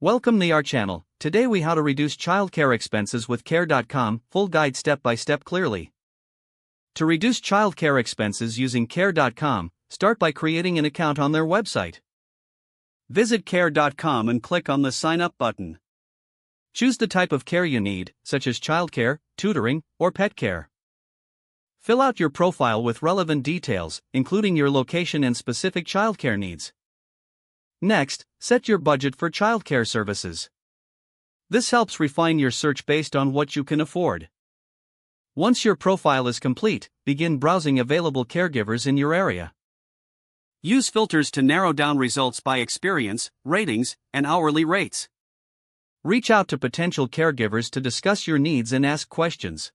Welcome to our channel. Today we how to reduce childcare expenses with care.com, full guide step by step clearly. To reduce childcare expenses using care.com, start by creating an account on their website. Visit care.com and click on the sign up button. Choose the type of care you need, such as childcare, tutoring, or pet care. Fill out your profile with relevant details, including your location and specific childcare needs. Next, set your budget for childcare services. This helps refine your search based on what you can afford. Once your profile is complete, begin browsing available caregivers in your area. Use filters to narrow down results by experience, ratings, and hourly rates. Reach out to potential caregivers to discuss your needs and ask questions.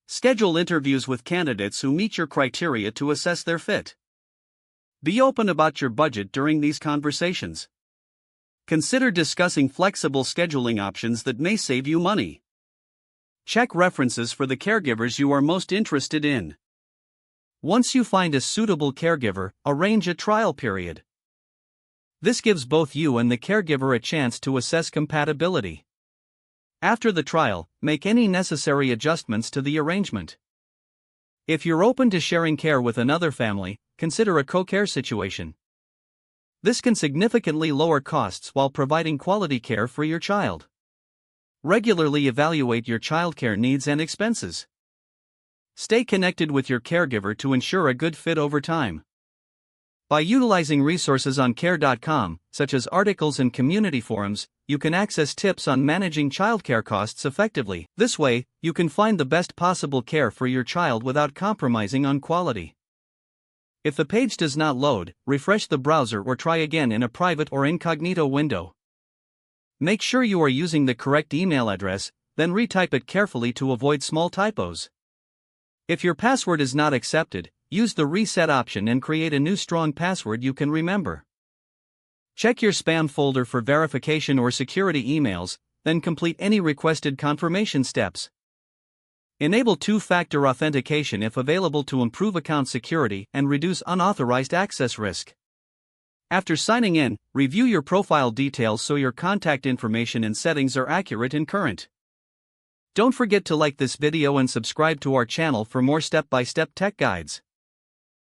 Schedule interviews with candidates who meet your criteria to assess their fit. Be open about your budget during these conversations. Consider discussing flexible scheduling options that may save you money. Check references for the caregivers you are most interested in. Once you find a suitable caregiver, arrange a trial period. This gives both you and the caregiver a chance to assess compatibility. After the trial, make any necessary adjustments to the arrangement. If you're open to sharing care with another family, consider a co-care situation. This can significantly lower costs while providing quality care for your child. Regularly evaluate your childcare needs and expenses. Stay connected with your caregiver to ensure a good fit over time. By utilizing resources on care.com, such as articles and community forums, you can access tips on managing childcare costs effectively. This way, you can find the best possible care for your child without compromising on quality. If the page does not load, refresh the browser or try again in a private or incognito window. Make sure you are using the correct email address, then retype it carefully to avoid small typos. If your password is not accepted, use the reset option and create a new strong password you can remember. Check your spam folder for verification or security emails, then complete any requested confirmation steps. Enable two-factor authentication if available to improve account security and reduce unauthorized access risk. After signing in, review your profile details so your contact information and settings are accurate and current. Don't forget to like this video and subscribe to our channel for more step-by-step tech guides.